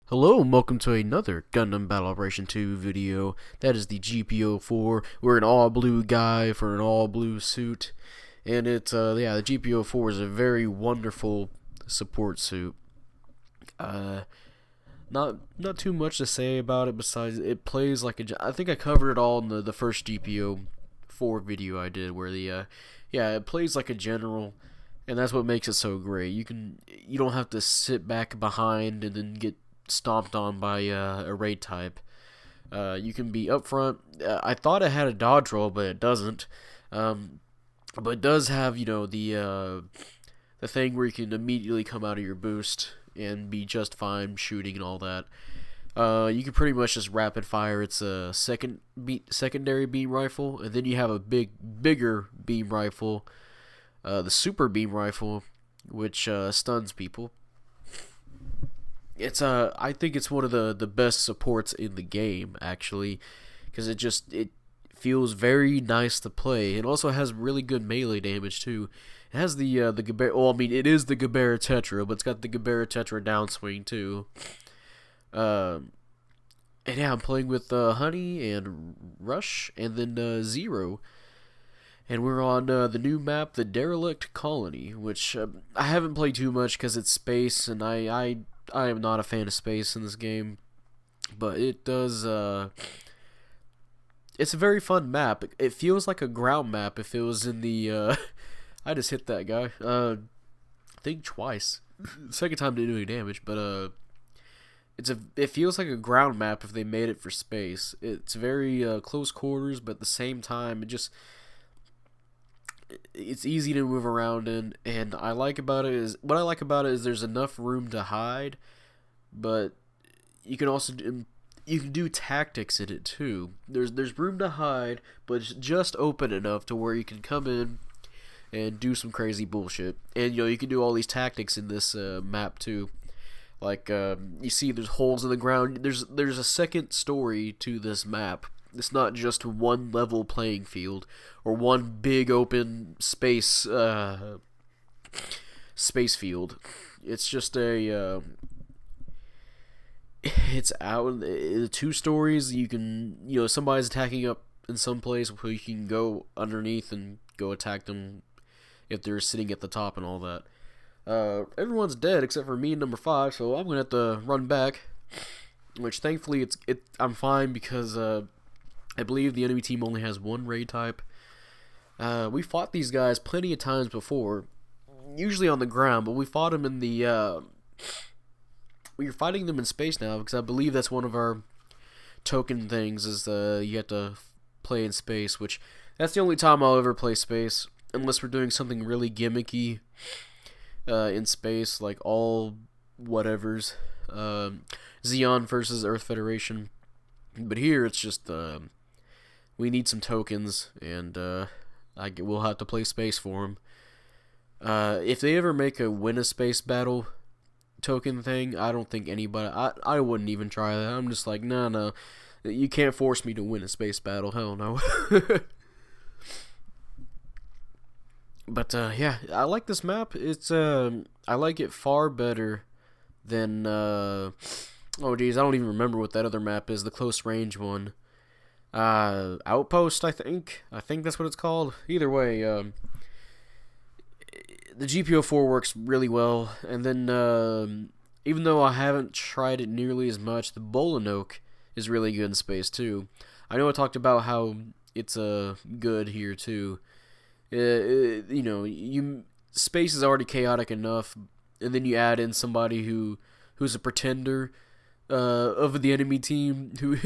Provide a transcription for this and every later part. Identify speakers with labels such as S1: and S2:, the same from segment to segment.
S1: Hello and welcome to another Gundam Battle Operation 2 video. That is the GPO4. We're an all blue guy for an all blue suit. And the GPO4 is a very wonderful support suit. Uh, not too much to say about it besides it plays like I think I covered it all in the first GPO4 video I did where it plays like a general. And that's what makes it so great. You don't have to sit back behind and then get stomped on by a raid type. You can be up front. I thought it had a dodge roll, but it doesn't. But it does have the thing where you can immediately come out of your boost and be just fine shooting and all that. You can pretty much just rapid fire. It's a secondary beam rifle, and then you have a bigger beam rifle, the super beam rifle, which stuns people. I think it's one of the best supports in the game actually, because it feels very nice to play. It also has really good melee damage too. It has the Gabera. Well, I mean, it is the Gabera Tetra, but it's got the Gabera Tetra downswing too. And yeah, I'm playing with Honey and Rush, and then Zero, and we're on the new map, the Derelict Colony, which I haven't played too much because it's space, and I am not a fan of space in this game, but it does. It's a very fun map. It feels like a ground map if it was in the. I just hit that guy. I think twice. Second time didn't do any damage, but it feels like a ground map if they made it for space. It's very close quarters, but at the same time, it's easy to move around in, and what I like about it is there's enough room to hide, but you can also you can do tactics in it too. There's room to hide, but it's just open enough to where you can come in and do some crazy bullshit. And you can do all these tactics in this map too. Like you see, there's holes in the ground. There's a second story to this map. It's not just one level playing field or one big open space field. It's just it's out in the two stories. You can somebody's attacking up in some place where you can go underneath and go attack them if they're sitting at the top and all that. Everyone's dead except for me and number 5, so I'm gonna have to run back. Which thankfully I'm fine because I believe the enemy team only has one raid type. We fought these guys plenty of times before, usually on the ground, but we fought them in the. We're fighting them in space now because I believe that's one of our token things is you have to play in space, which that's the only time I'll ever play space unless we're doing something really gimmicky in space, like all whatevers, Xeon versus Earth Federation. But here it's just we need some tokens, and we'll have to play space for them. If they ever make a win a space battle token thing, I don't think anybody. I wouldn't even try that. I'm just like, no, you can't force me to win a space battle. Hell no. But yeah, I like this map. I like it far better than oh geez, I don't even remember what that other map is. The close range one. Outpost, I think that's what it's called. Either way, the GPO4 works really well, and then even though I haven't tried it nearly as much, the Bolinoke is really good in space too. I know I talked about how it's good here too. Space is already chaotic enough, and then you add in somebody who's a pretender of the enemy team who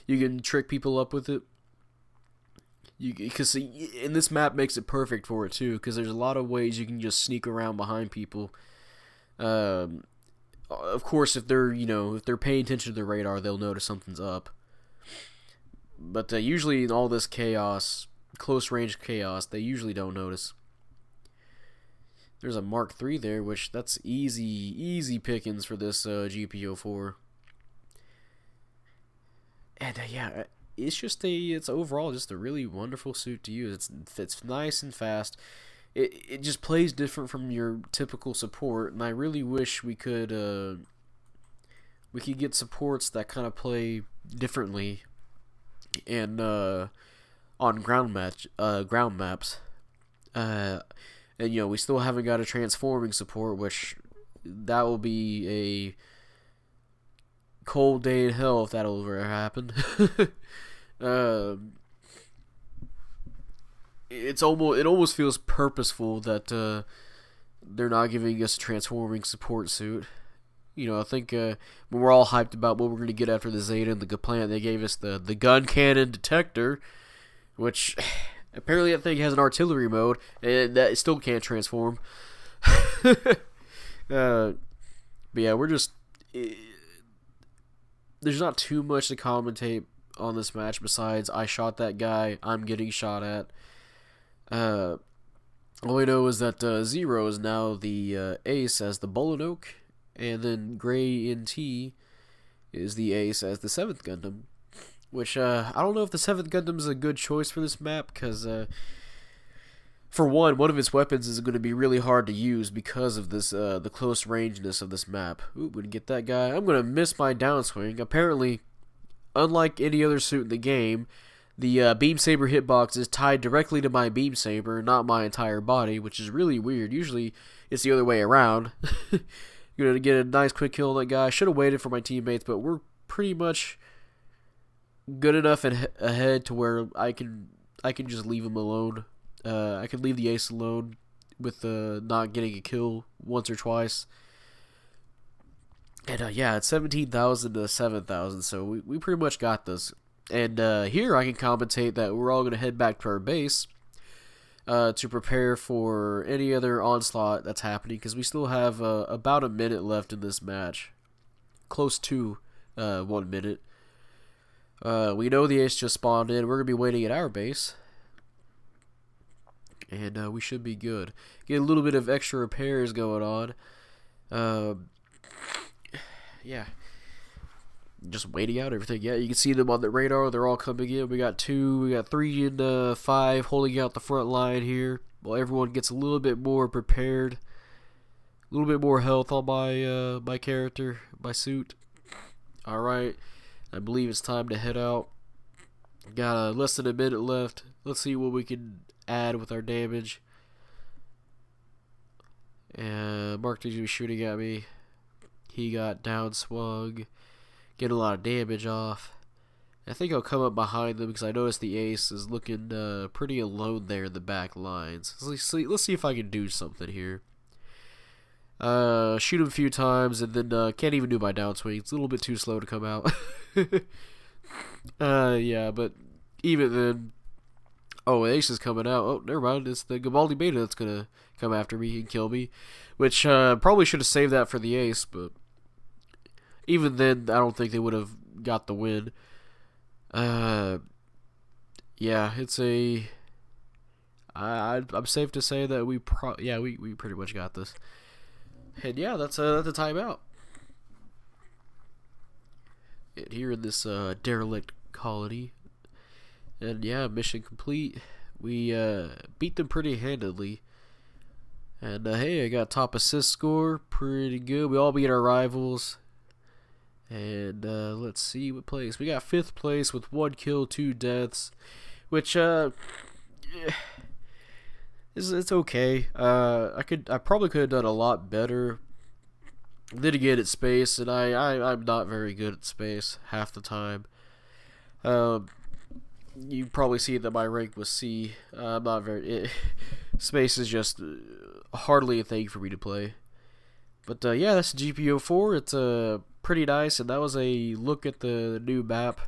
S1: you can trick people up with it. Because in this map makes it perfect for it too, because there's a lot of ways you can just sneak around behind people. Of course, if they're paying attention to the radar, they'll notice something's up. But usually in all this chaos, close range chaos, they usually don't notice. There's a Mark III there, which that's easy pickings for this GPO4. And yeah, it's overall just a really wonderful suit to use. It's nice and fast. It just plays different from your typical support, and I really wish we could we could get supports that kind of play differently and on ground maps. And we still haven't got a transforming support, which that will be a cold day in hell if that'll ever happen. It almost feels purposeful that they're not giving us a transforming support suit. I think when we're all hyped about what we're going to get after the Zeta and the Gaplant, they gave us the gun cannon detector, which apparently that thing has an artillery mode, and that still can't transform. But yeah, there's not too much to commentate on this match besides I shot that guy, I'm getting shot at. All I know is that Zero is now the ace as the Bolinoak, and then Gray NT is the ace as the 7th Gundam. Which, I don't know if the 7th Gundam is a good choice for this map, because, for one of its weapons is going to be really hard to use because of this, the close rangeness of this map. Ooh, gonna get that guy. I'm going to miss my downswing. Apparently, unlike any other suit in the game, the Beam Saber hitbox is tied directly to my Beam Saber, not my entire body, which is really weird. Usually, it's the other way around. You're going to get a nice quick kill on that guy. I should have waited for my teammates, but we're pretty much good enough ahead to where I can just leave him alone. I can leave the ace alone with not getting a kill once or twice. And yeah, it's 17,000 to 7,000, so we pretty much got this. And here I can commentate that we're all going to head back to our base to prepare for any other onslaught that's happening, because we still have about a minute left in this match. Close to 1 minute. We know the ace just spawned in. We're going to be waiting at our base. And we should be good. Get a little bit of extra repairs going on. Yeah. Just waiting out everything. Yeah, you can see them on the radar. They're all coming in. We got 3 and 5 holding out the front line here. While everyone gets a little bit more prepared. A little bit more health on my character, my suit. Alright. I believe it's time to head out. Got less than a minute left. Let's see what we can add with our damage. Mark was shooting at me. He got down swung. Getting a lot of damage off. I think I'll come up behind them because I noticed the ace is looking pretty alone there in the back lines. Let's see if I can do something here. Shoot him a few times and then can't even do my downswing. It's a little bit too slow to come out. Yeah, but even then. Oh, ace is coming out. Oh, never mind. It's the Gabaldi Beta that's gonna come after me and kill me. Which probably should have saved that for the ace, but even then, I don't think they would have got the win. Yeah, it's a. I'm safe to say that we pretty much got this. And yeah, that's a timeout. And here in this derelict colony. And yeah, mission complete. We beat them pretty handedly. And hey, I got top assist score. Pretty good. We all beat our rivals. And let's see what place. We got 5th place with 1 kill, 2 deaths. Which it's okay. I probably could have done a lot better. Then again, at space, and I'm not very good at space half the time. You probably see that my rank was C. I'm not very. Space is just hardly a thing for me to play. But yeah, that's GPO4. It's pretty nice, and that was a look at the new map,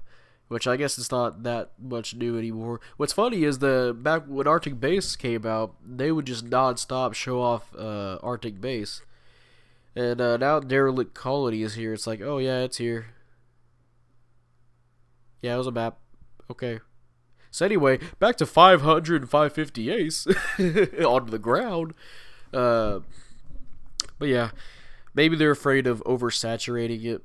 S1: which I guess it's not that much new anymore. What's funny is back when Arctic Base came out, they would just non-stop show off Arctic Base. And now Derelict Colony is here. It's like, oh yeah, it's here. Yeah, it was a map. Okay. So anyway, back to 500 and 550 ace on the ground. But yeah, maybe they're afraid of oversaturating it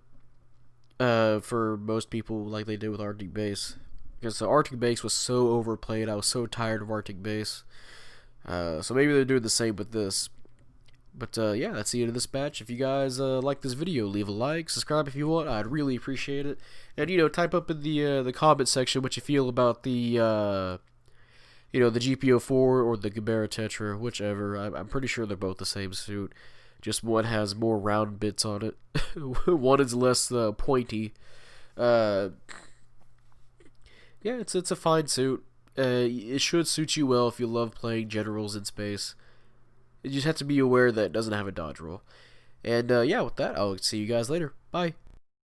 S1: for most people like they did with Arctic Base. Because the Arctic Base was so overplayed. I was so tired of Arctic Base. So maybe they're doing the same with this. But yeah, that's the end of this batch. If you guys like this video, leave a like, subscribe if you want. I'd really appreciate it. And type up in the comment section what you feel about the the GPO4 or the Gabera Tetra, whichever. I'm pretty sure they're both the same suit. Just one has more round bits on it. One is less pointy. Yeah, it's a fine suit. It should suit you well if you love playing generals in space. You just have to be aware that it doesn't have a dodge roll. And yeah, with that, I'll see you guys later. Bye.